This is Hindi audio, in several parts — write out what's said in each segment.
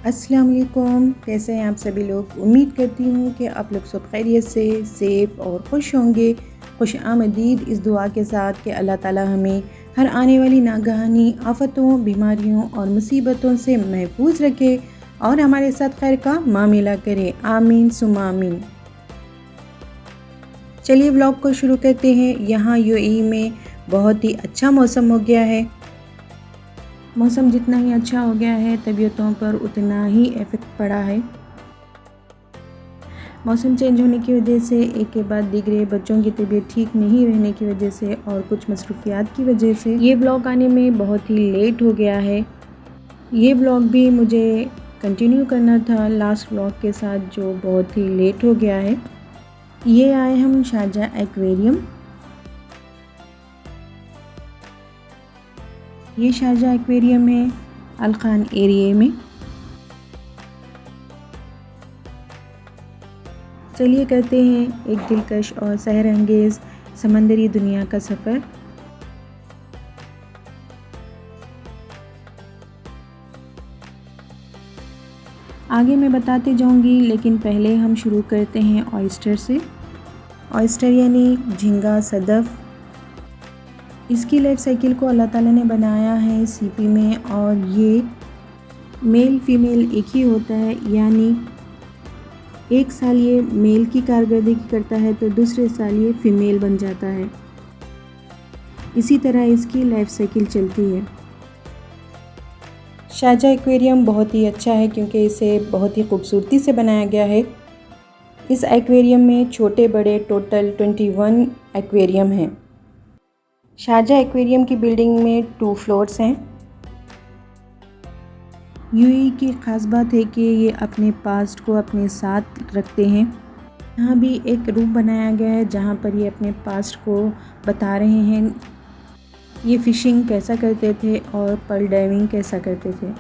अस्सलाम वालेकुम। कैसे हैं आप सभी लोग? उम्मीद करती हूँ कि आप लोग सब खैरियत से, सेफ़ और खुश होंगे। खुश आमदीद इस दुआ के साथ कि अल्लाह ताला हमें हर आने वाली नागहानी आफ़तों, बीमारियों और मुसीबतों से महफूज रखे और हमारे साथ खैर का मामिला करे। आमीन सुम्मा आमीन। चलिए व्लॉग को शुरू करते हैं। यहाँ यूएई में बहुत ही अच्छा मौसम हो गया है। मौसम जितना ही अच्छा हो गया है, तबीयतों पर उतना ही इफ़ेक्ट पड़ा है। मौसम चेंज होने की वजह से एक के बाद दीगरे बच्चों की तबीयत ठीक नहीं रहने की वजह से और कुछ मसरूफियात की वजह से ये व्लॉग आने में बहुत ही लेट हो गया है। ये व्लॉग भी मुझे कंटिन्यू करना था लास्ट व्लॉग के साथ, जो बहुत ही लेट हो गया है। ये आए हम शारजाह एक्वेरियम। ये शारजाह एक्वेरियम है अल खान एरिया में। चलिए करते हैं एक दिलकश और सहर अंगेज़ समंदरी दुनिया का सफ़र। आगे मैं बताते जाऊंगी, लेकिन पहले हम शुरू करते हैं ऑयस्टर से। ऑयस्टर यानी झींगा, सदफ़। इसकी लाइफ साइकिल को अल्लाह ताला ने बनाया है सीपी में, और ये मेल फीमेल एक ही होता है, यानी एक साल ये मेल की कारकर्दगी करता है तो दूसरे साल ये फ़ीमेल बन जाता है। इसी तरह इसकी लाइफ साइकिल चलती है। शारजाह एक्वेरियम बहुत ही अच्छा है क्योंकि इसे बहुत ही खूबसूरती से बनाया गया है। इस एक्वेरियम में छोटे बड़े टोटल 21 एक्वेरियम हैं। शारजाह एक्वेरियम की बिल्डिंग में 2 फ्लोर्स हैं। यूएई की ख़ास बात है कि ये अपने पास्ट को अपने साथ रखते हैं। यहाँ भी एक रूम बनाया गया है जहाँ पर ये अपने पास्ट को बता रहे हैं। ये फ़िशिंग कैसा करते थे और पर्ल डाइविंग कैसा करते थे।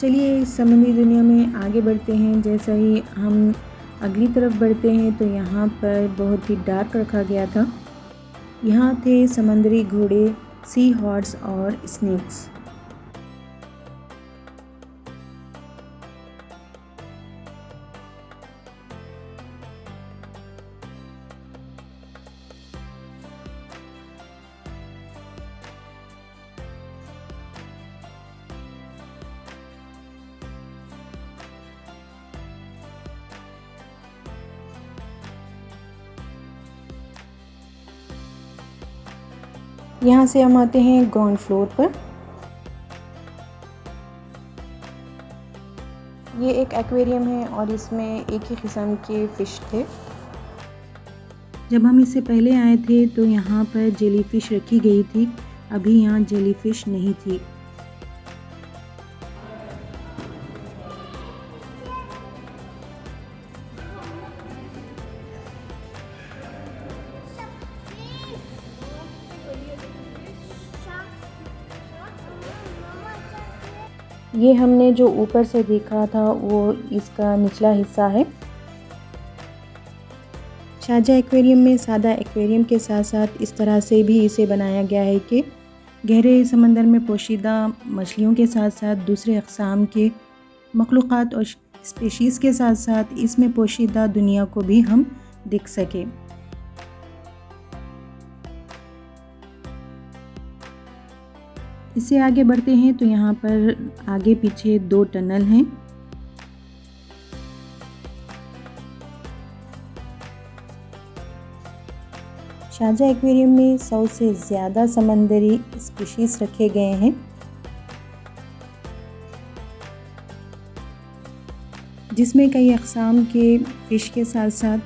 चलिए इस समुद्री दुनिया में आगे बढ़ते हैं। जैसा ही हम अगली तरफ बढ़ते हैं तो यहाँ पर बहुत ही डार्क रखा गया था। यहाँ थे समंदरी घोड़े, सी हॉर्स और स्नेक्स। यहाँ से हम आते हैं ग्राउंड फ्लोर पर। ये एक एक्वेरियम है और इसमें एक ही किस्म के फ़िश थे। जब हम इससे पहले आए थे तो यहाँ पर जेली फ़िश रखी गई थी। अभी यहाँ जेली फ़िश नहीं थी। ये हमने जो ऊपर से देखा था वो इसका निचला हिस्सा है। शारजाह एक्वेरियम में सादा एक्वेरियम के साथ साथ इस तरह से भी इसे बनाया गया है कि गहरे समंदर में पोशीदा मछलियों के साथ साथ दूसरे अक़साम के मखलूक़ात और स्पीशीज़ के साथ साथ इसमें पोशीदा दुनिया को भी हम देख सकें। इससे आगे बढ़ते हैं तो यहाँ पर आगे पीछे 2 टनल हैं। शारजाह एक्वेरियम में 100 से ज़्यादा समंदरी स्पीशीज़ रखे गए हैं, जिसमें कई अक़साम के फ़िश के साथ साथ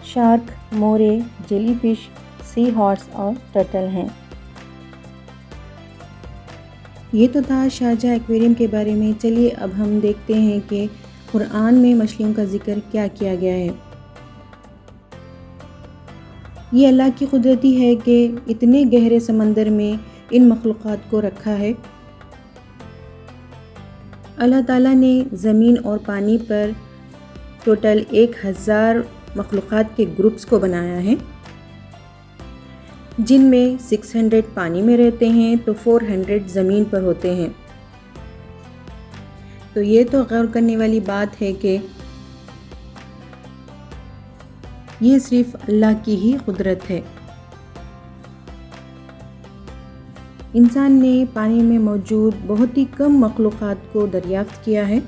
शार्क, मोरे, जेलीफ़िश, सी हॉर्स और टर्टल हैं। ये तो था शारजाह एक्वेरियम के बारे में। चलिए अब हम देखते हैं कि कुरान में मछलियों का ज़िक्र क्या किया गया है। ये अल्लाह की कुदरती है कि इतने गहरे समंदर में इन मखलूक़ात को रखा है। अल्लाह ताला ने ज़मीन और पानी पर टोटल 1000 मखलूक़ात के ग्रुप्स को बनाया है, जिनमें 600 पानी में रहते हैं तो 400 ज़मीन पर होते हैं। तो ये तो गौर करने वाली बात है कि ये सिर्फ अल्लाह की ही कुदरत है। इंसान ने पानी में मौजूद बहुत ही कम मखलूक़ात को दरियाफ़्त किया है,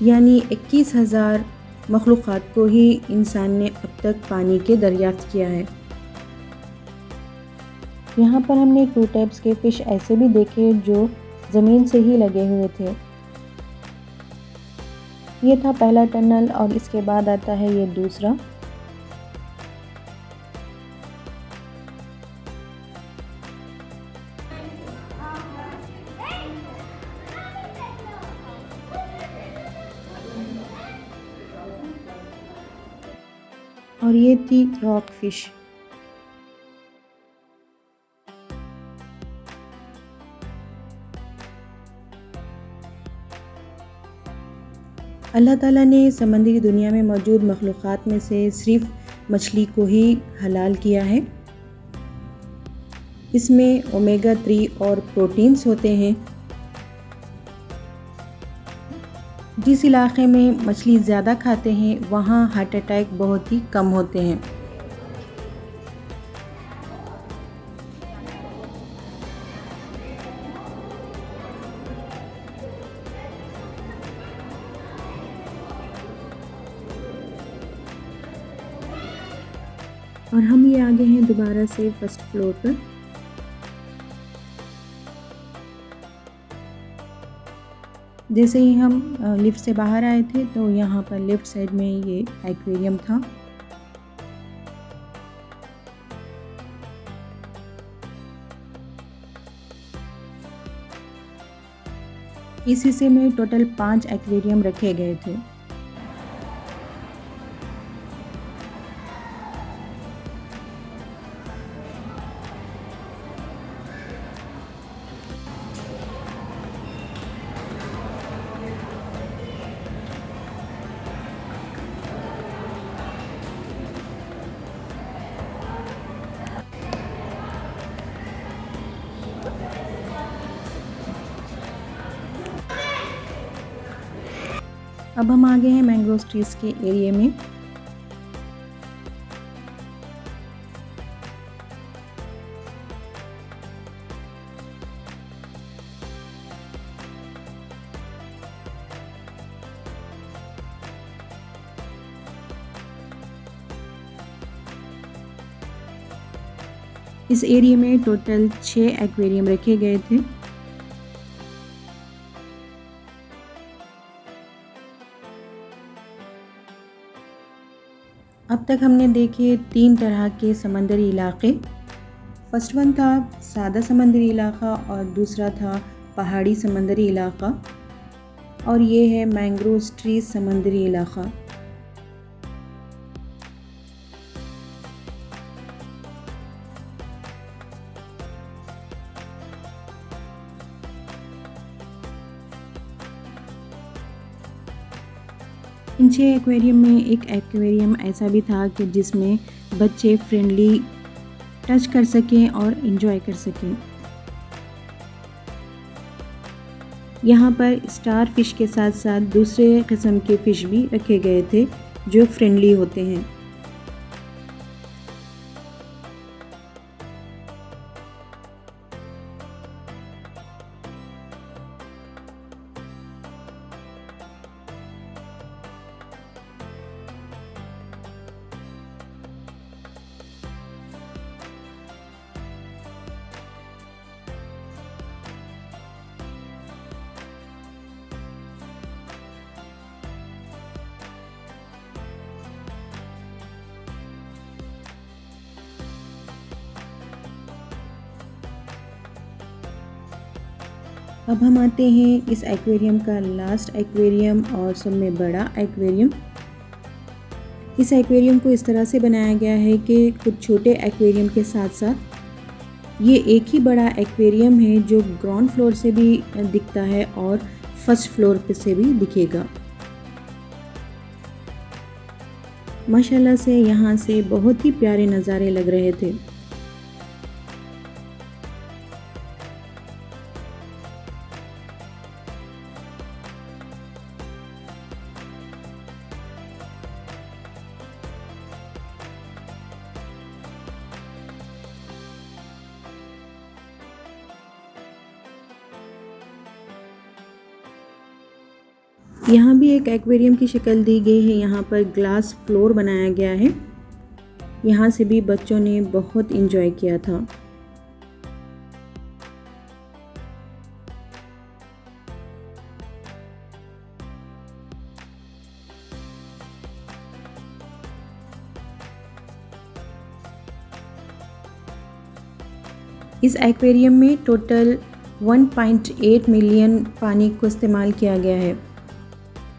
यानी 21,000 मखलूक़ात को ही इंसान ने अब तक पानी के दरियाफ़्त किया है। यहाँ पर हमने 2 टाइप्स के फ़िश ऐसे भी देखे जो ज़मीन से ही लगे हुए थे। ये था पहला टनल और इसके बाद आता है ये दूसरा। और ये थी रॉक फिश। अल्लाह ताला ने समंदरी दुनिया में मौजूद मखलूक़ात में से सिर्फ मछली को ही हलाल किया है। इसमें ओमेगा 3 और प्रोटीन्स होते हैं। जिस इलाक़े में मछली ज़्यादा खाते हैं वहाँ हार्ट अटैक बहुत ही कम होते हैं। और हम ये आ गए हैं दोबारा से फर्स्ट फ्लोर पर। जैसे ही हम लिफ्ट से बाहर आए थे तो यहाँ पर लेफ़्ट साइड में ये एक्वेरियम था। इस हिस्से में टोटल 5 एक्वेरियम रखे गए थे। अब हम आ गए हैं मैंग्रोव ट्रीज़ के एरिया में। इस एरिया में टोटल 6 एक्वेरियम रखे गए थे। अब तक हमने देखे 3 तरह के समंदरी इलाके। फर्स्ट वन था सादा समंदरी इलाका और दूसरा था पहाड़ी समंदरी इलाका, और ये है मैंग्रोव ट्रीज़ समंदरी इलाका। इन 6 एक्वेरियम में एक एक्वेरियम ऐसा भी था कि जिसमें बच्चे फ्रेंडली टच कर सकें और एंजॉय कर सकें। यहाँ पर स्टार फिश के साथ साथ दूसरे किस्म के फ़िश भी रखे गए थे जो फ्रेंडली होते हैं। अब हम आते हैं इस एक्वेरियम का लास्ट एक्वेरियम और सब में बड़ा एक्वेरियम। इस एक्वेरियम को इस तरह से बनाया गया है कि कुछ छोटे एक्वेरियम के साथ साथ ये एक ही बड़ा एक्वेरियम है जो ग्राउंड फ्लोर से भी दिखता है और फर्स्ट फ्लोर पे से भी दिखेगा। माशाल्लाह से यहाँ से बहुत ही प्यारे नज़ारे लग रहे थे। यहाँ भी एक एक्वेरियम की शक्ल दी गई है। यहाँ पर ग्लास फ्लोर बनाया गया है। यहाँ से भी बच्चों ने बहुत इंजॉय किया था। इस एक्वेरियम में टोटल 1.8 मिलियन पानी को इस्तेमाल किया गया है।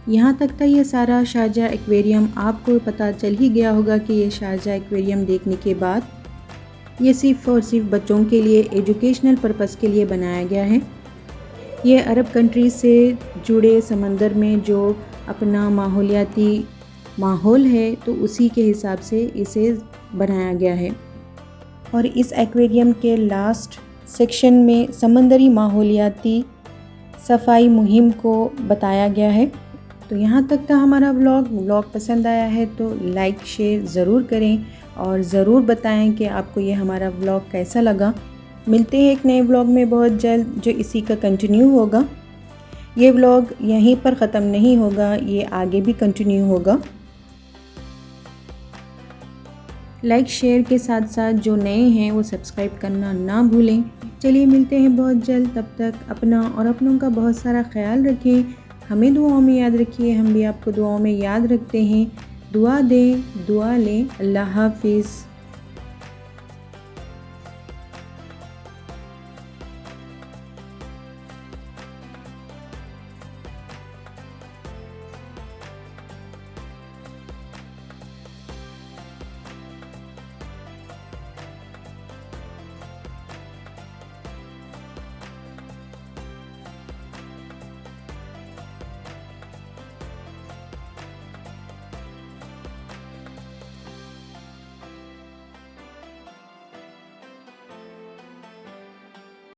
यहाँ तक था ये सारा शारजाह एक्वेरियम आपको पता चल ही गया होगा कि ये शारजाह एक्वेरियम देखने के बाद ये सिर्फ़ और सिर्फ बच्चों के लिए एजुकेशनल पर्पस के लिए बनाया गया है। ये अरब कंट्रीज से जुड़े समंदर में जो अपना माहौलियाती माहौल है तो उसी के हिसाब से इसे बनाया गया है। और इस एक्वेरियम के लास्ट सेक्शन में समंदरी माहौलियाती सफाई मुहिम को बताया गया है। तो यहाँ तक था हमारा व्लॉग पसंद आया है तो लाइक शेयर ज़रूर करें और ज़रूर बताएं कि आपको ये हमारा व्लॉग कैसा लगा। मिलते हैं एक नए व्लॉग में बहुत जल्द जो इसी का कंटिन्यू होगा। ये व्लॉग यहीं पर ख़त्म नहीं होगा, ये आगे भी कंटिन्यू होगा। लाइक शेयर के साथ साथ जो नए हैं वो सब्सक्राइब करना ना भूलें। चलिए मिलते हैं बहुत जल्द, तब तक अपना और अपनों का बहुत सारा ख्याल रखें। हमें दुआओं में याद रखिए, हम भी आपको दुआओं में याद रखते हैं। दुआ दें, दुआ लें। अल्लाह हाफिज़।